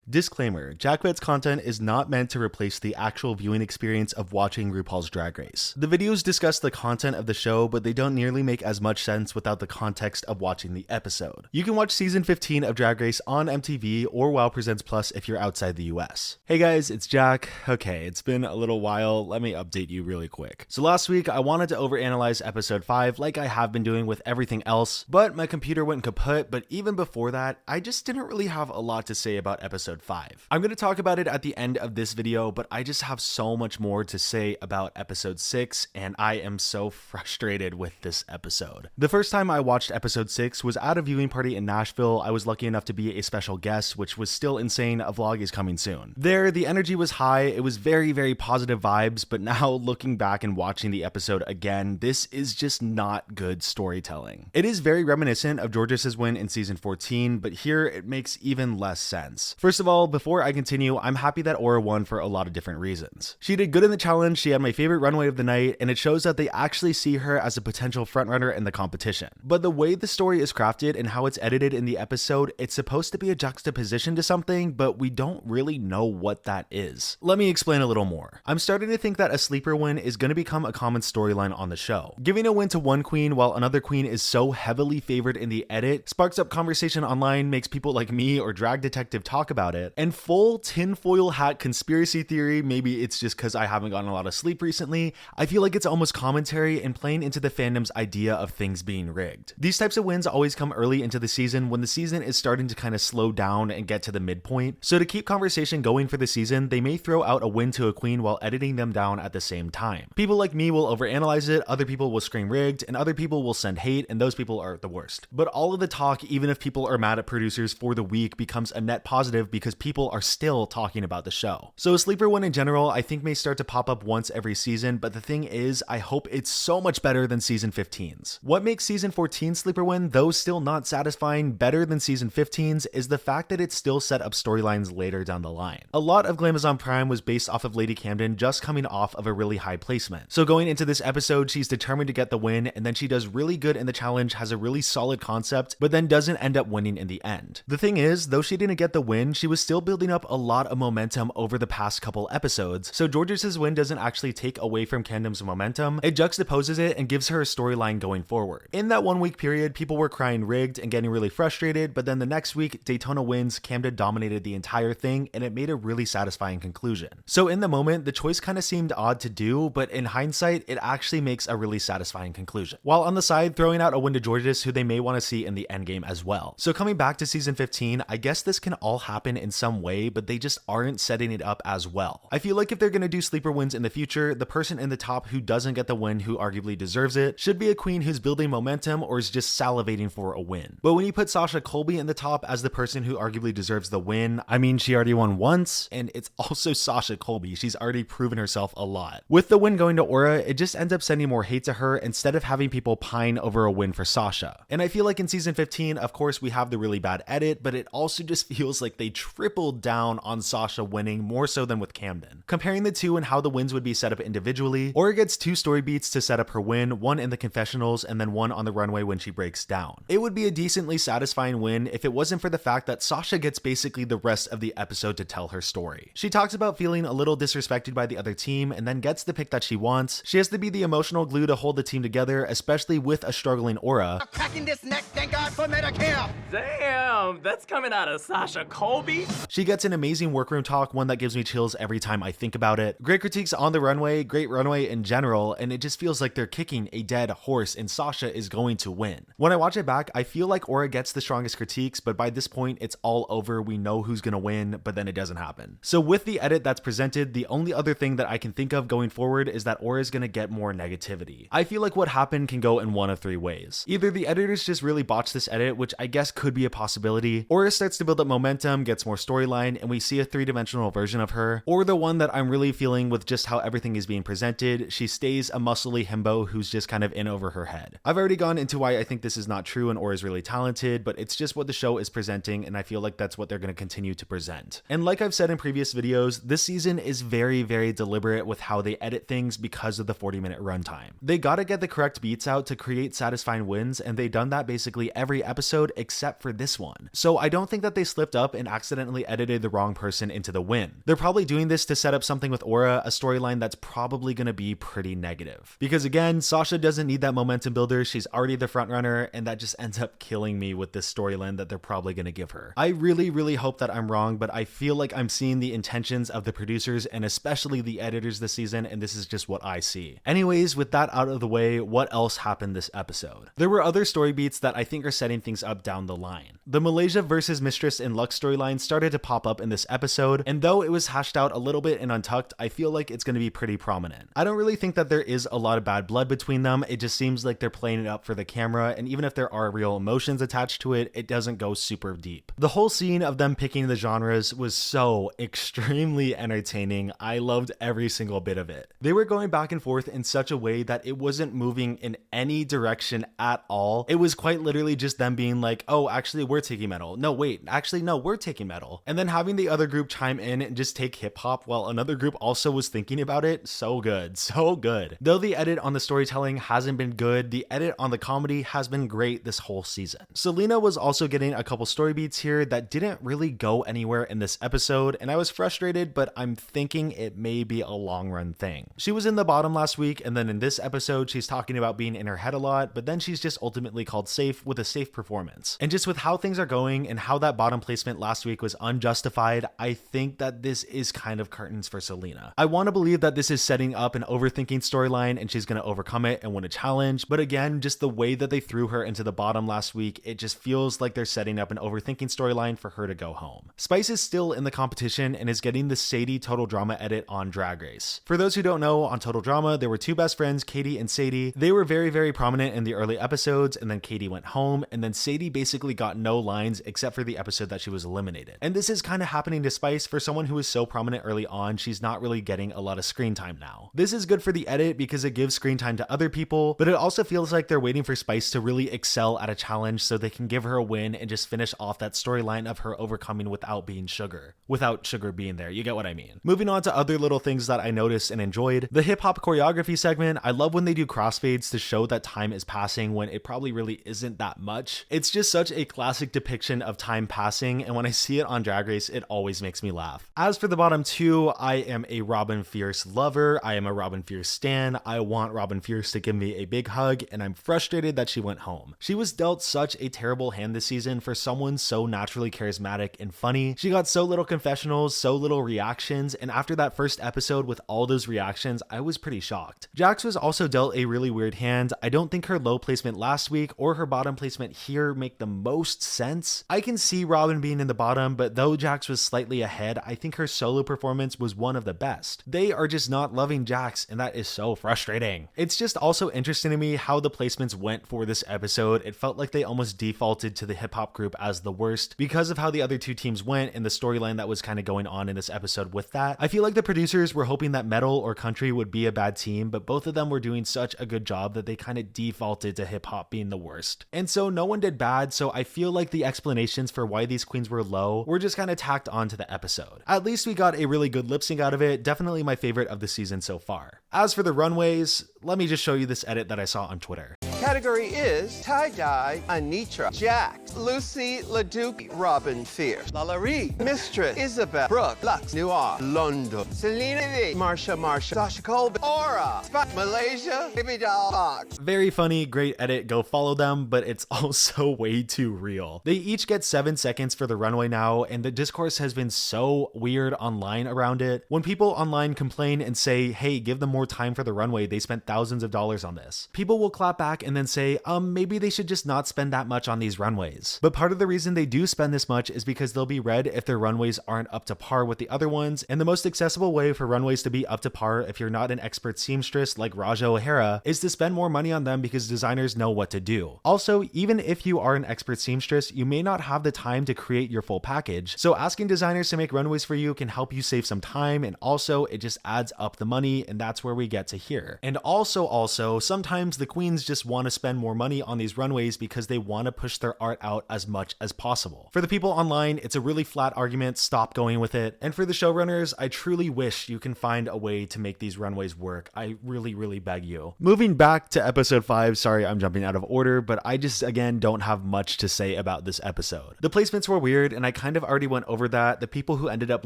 Disclaimer: JackFed's content is not meant to replace the actual viewing experience of watching RuPaul's Drag Race. The videos discuss the content of the show, but they don't nearly make as much sense without the context of watching the episode. You can watch season 15 of Drag Race on MTV or WoW Presents Plus if you're outside the US. Hey guys, it's Jack. Okay, it's been a little while. Let me update you really quick. So last week, I wanted to overanalyze episode 5 like I have been doing with everything else, but my computer went kaput. But even before that, I just didn't really have a lot to say about episode 5. I'm going to talk about it at the end of this video, but I just have so much more to say about episode 6, and I am so frustrated with this episode. The first time I watched episode 6 was at a viewing party in Nashville. I was lucky enough to be a special guest, which was still insane. A vlog is coming soon. There, the energy was high. It was very, very positive vibes, but now looking back and watching the episode again, this is just not good storytelling. It is very reminiscent of Georgis's win in season 14, but here it makes even less sense. First of all, before I continue, I'm happy that Aura won for a lot of different reasons. She did good in the challenge, she had my favorite runway of the night, and it shows that they actually see her as a potential frontrunner in the competition. But the way the story is crafted and how it's edited in the episode, it's supposed to be a juxtaposition to something, but we don't really know what that is. Let me explain a little more. I'm starting to think that a sleeper win is going to become a common storyline on the show. Giving a win to one queen while another queen is so heavily favored in the edit sparks up conversation online, makes people like me or Drag Detective talk about it, and full tinfoil hat conspiracy theory, maybe it's just because I haven't gotten a lot of sleep recently, I feel like it's almost commentary and playing into the fandom's idea of things being rigged. These types of wins always come early into the season when the season is starting to kind of slow down and get to the midpoint, so to keep conversation going for the season, they may throw out a win to a queen while editing them down at the same time. People like me will overanalyze it, other people will scream rigged, and other people will send hate, and those people are the worst. But all of the talk, even if people are mad at producers for the week, becomes a net positive because people are still talking about the show. So a sleeper win in general, I think may start to pop up once every season, but the thing is, I hope it's so much better than season 15's. What makes season 14's sleeper win, though still not satisfying, better than season 15's is the fact that it still set up storylines later down the line. A lot of Glamazon Prime was based off of Lady Camden just coming off of a really high placement. So going into this episode, she's determined to get the win, and then she does really good in the challenge, has a really solid concept, but then doesn't end up winning in the end. The thing is, though she didn't get the win, she was still building up a lot of momentum over the past couple episodes, so Georgis's win doesn't actually take away from Camden's momentum, it juxtaposes it and gives her a storyline going forward. In that 1 week period, people were crying rigged and getting really frustrated, but then the next week, Daytona wins, Camden dominated the entire thing, and it made a really satisfying conclusion. So in the moment, the choice kind of seemed odd to do, but in hindsight, it actually makes a really satisfying conclusion. While on the side, throwing out a win to Georgis, who they may want to see in the endgame as well. So coming back to season 15, I guess this can all happen in some way, but they just aren't setting it up as well. I feel like if they're going to do sleeper wins in the future, the person in the top who doesn't get the win who arguably deserves it should be a queen who's building momentum or is just salivating for a win. But when you put Sasha Colby in the top as the person who arguably deserves the win, I mean, she already won once, and it's also Sasha Colby. She's already proven herself a lot. With the win going to Aura, it just ends up sending more hate to her instead of having people pine over a win for Sasha. And I feel like in season 15, of course, we have the really bad edit, but it also just feels like they tripled down on Sasha winning more so than with Camden. Comparing the two and how the wins would be set up individually, Aura gets 2 story beats to set up her win, one in the confessionals and then one on the runway when she breaks down. It would be a decently satisfying win if it wasn't for the fact that Sasha gets basically the rest of the episode to tell her story. She talks about feeling a little disrespected by the other team and then gets the pick that she wants. She has to be the emotional glue to hold the team together, especially with a struggling Aura. Cracking this neck, thank God for Medicare. Damn, that's coming out of Sasha Colby. She gets an amazing workroom talk, one that gives me chills every time I think about it. Great critiques on the runway, great runway in general, and it just feels like they're kicking a dead horse and Sasha is going to win. When I watch it back, I feel like Aura gets the strongest critiques, but by this point, it's all over. We know who's gonna win, but then it doesn't happen. So with the edit that's presented, the only other thing that I can think of going forward is that Aura is gonna get more negativity. I feel like what happened can go in one of 3 ways. Either the editors just really botched this edit, which I guess could be a possibility, Aura starts to build up momentum, gets more storyline, and we see a 3-dimensional version of her, or the one that I'm really feeling with just how everything is being presented, she stays a muscly himbo who's just kind of in over her head. I've already gone into why I think this is not true and Aura is really talented, but it's just what the show is presenting, and I feel like that's what they're going to continue to present. And like I've said in previous videos, this season is very, very deliberate with how they edit things because of the 40-minute runtime. They gotta get the correct beats out to create satisfying wins, and they've done that basically every episode except for this one. So I don't think that they slipped up and accidentally accidentally edited the wrong person into the win. They're probably doing this to set up something with Aura, a storyline that's probably going to be pretty negative. Because again, Sasha doesn't need that momentum builder, she's already the frontrunner, and that just ends up killing me with this storyline that they're probably going to give her. I really hope that I'm wrong, but I feel like I'm seeing the intentions of the producers and especially the editors this season, and this is just what I see. Anyways, with that out of the way, what else happened this episode? There were other story beats that I think are setting things up down the line. The Malaysia versus Mistress and Lux storyline started to pop up in this episode, and though it was hashed out a little bit in Untucked, I feel like it's going to be pretty prominent. I don't really think that there is a lot of bad blood between them, it just seems like they're playing it up for the camera, and even if there are real emotions attached to it, it doesn't go super deep. The whole scene of them picking the genres was so extremely entertaining. I loved every single bit of it. They were going back and forth in such a way that it wasn't moving in any direction at all. It was quite literally just them being like, oh, actually we're taking metal. No, wait, actually no, we're taking metal. And then having the other group chime in and just take hip hop while another group also was thinking about it. So good, so good. Though the edit on the storytelling hasn't been good, the edit on the comedy has been great this whole season. Selena was also getting a couple story beats here that didn't really go anywhere in this episode, and I was frustrated, but I'm thinking it may be a long run thing. She was in the bottom last week, and then in this episode she's talking about being in her head a lot, but then she's just ultimately called safe with a safe performance. And just with how things are going and how that bottom placement last week was unjustified, I think that this is kind of curtains for Selena. I want to believe that this is setting up an overthinking storyline and she's going to overcome it and win a challenge, but again, just the way that they threw her into the bottom last week, it just feels like they're setting up an overthinking storyline for her to go home. Spice is still in the competition and is getting the Sadie Total Drama edit on Drag Race. For those who don't know, on Total Drama, there were two best friends, Katie and Sadie. They were very prominent in the early episodes, and then Katie went home, and then Sadie basically got no lines except for the episode that she was eliminated. And this is kind of happening to Spice. For someone who was so prominent early on, she's not really getting a lot of screen time now. This is good for the edit because it gives screen time to other people, but it also feels like they're waiting for Spice to really excel at a challenge so they can give her a win and just finish off that storyline of her overcoming without being Sugar. Without Sugar being there, you get what I mean. Moving on to other little things that I noticed and enjoyed. The hip hop choreography segment, I love when they do crossfades to show that time is passing when it probably really isn't that much. It's just such a classic depiction of time passing, and when I see it on Drag Race, it always makes me laugh. As for the bottom two, I am a Robin Fierce lover. I am a Robin Fierce stan. I want Robin Fierce to give me a big hug, and I'm frustrated that she went home. She was dealt such a terrible hand this season for someone so naturally charismatic and funny. She got so little confessionals, so little reactions, and after that first episode with all those reactions, I was pretty shocked. Jax was also dealt a really weird hand. I don't think her low placement last week or her bottom placement here make the most sense. I can see Robin being in the bottom, but though Jax was slightly ahead, I think her solo performance was one of the best. They are just not loving Jax, and that is so frustrating. It's just also interesting to me how the placements went for this episode. It felt like they almost defaulted to the hip hop group as the worst because of how the other two teams went and the storyline that was kind of going on in this episode with that. I feel like the producers were hoping that metal or country would be a bad team, but both of them were doing such a good job that they kind of defaulted to hip hop being the worst. And so no one did bad, so I feel like the explanations for why these queens were low were just kind of tacked onto the episode. At least we got a really good lip sync out of it, definitely my favorite of the season so far. As for the runways, let me just show you this edit that I saw on Twitter. Category is tie-dye, Anitra, Jax, Lucy LaDuke, Robin Fierce, Lalaurie, Mistress, Isabel, Brooke, Lux, Noir, London, Selena V, Marsha, Sasha Colby, Aura, Spot, Malaysia, Baby Doll, Fox. Very funny, great edit, go follow them, but it's also way too real. They each get 7 seconds for the runway now, and the discourse has been so weird online around it. When people online complain and say, hey, give them more time for the runway, they spent thousands of dollars on this. People will clap back and then say, maybe they should just not spend that much on these runways. But part of the reason they do spend this much is because they'll be red if their runways aren't up to par with the other ones, and the most accessible way for runways to be up to par if you're not an expert seamstress like Raja O'Hara is to spend more money on them because designers know what to do. Also, even if you are an expert seamstress, you may not have the time to create your full package, so asking designers to make runways for you can help you save some time, and also it just adds up the money, and that's where we get to here. And also, sometimes the queens just want to spend more money on these runways because they want to push their art out as much as possible. For the people online, it's a really flat argument, stop going with it. And for the showrunners, I truly wish you can find a way to make these runways work. I really beg you. Moving back to episode 5, sorry I'm jumping out of order, but I just again don't have much to say about this episode. The placements were weird and I kind of already went over that. The people who ended up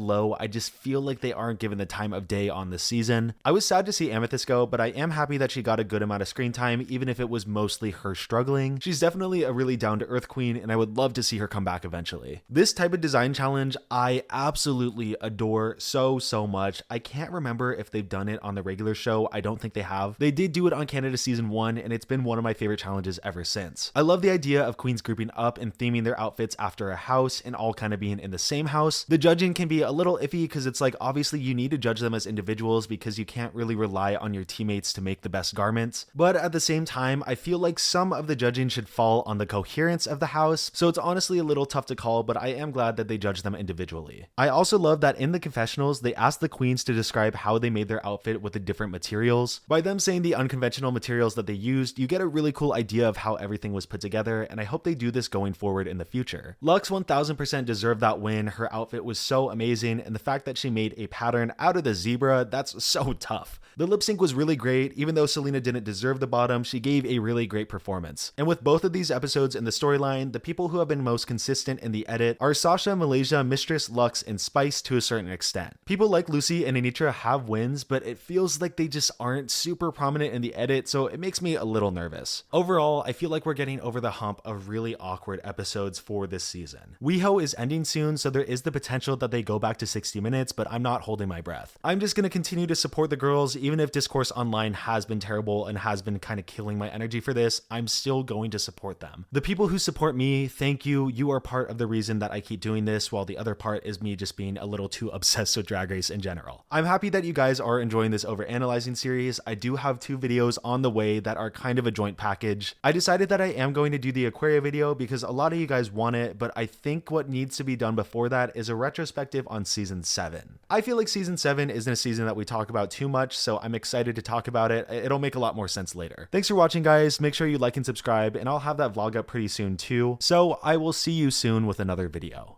low, I just feel like they aren't given the time of day on this season. I was sad to see Amethyst go, but I am happy that she got a good amount of screen time, even if it was mostly her struggling. She's definitely a really down-to-earth queen and I would love to see her come back eventually. This type of design challenge I absolutely adore so much. I can't remember if they've done it on the regular show. I don't think they have. They did do it on Canada season 1 and it's been one of my favorite challenges ever since. I love the idea of queens grouping up and theming their outfits after a house and all kind of being in the same house. The judging can be a little iffy because it's like obviously you need to judge them as individuals because you can't really rely on your teammates to make the best garments. But at the same time, I feel like some of the judging should fall on the coherence of the house. So it's honestly a little tough to call, but I am glad that they judge them individually. I also love that in the confessionals, they asked the queens to describe how they made their outfit with the different materials. By them saying the unconventional materials that they used, you get a really cool idea of how everything was put together, and I hope they do this going forward in the future. Lux 1000% deserved that win. Her outfit was so amazing, and the fact that she made a pattern out of the zebra, that's so tough. The lip sync was really great. Even though Selena didn't deserve the bottom, she gave a really great performance. And with both of these episodes in the storyline, the people who have been most consistent in the edit are Sasha, Malaysia, Mistress, Lux, and Spice to a certain extent. People like Lucy and Anitra have wins, but it feels like they just aren't super prominent in the edit, so it makes me a little nervous. Overall, I feel like we're getting over the hump of really awkward episodes for this season. WeHo is ending soon, so there is the potential that they go back to 60 minutes, but I'm not holding my breath. I'm just gonna continue to support the girls. Even if discourse online has been terrible and has been kind of killing my energy for this, I'm still going to support them. The people who support me, thank you. You are part of the reason that I keep doing this, while the other part is me just being a little too obsessed with Drag Race in general. I'm happy that you guys are enjoying this Overanalyzing series. I do have 2 videos on the way that are kind of a joint package. I decided that I am going to do the Aquaria video because a lot of you guys want it, but I think what needs to be done before that is a retrospective on season 7. I feel like season 7 isn't a season that we talk about too much, so I'm excited to talk about it. It'll make a lot more sense later. Thanks for watching, guys. Make sure you like and subscribe, and I'll have that vlog up pretty soon too. So I will see you soon with another video.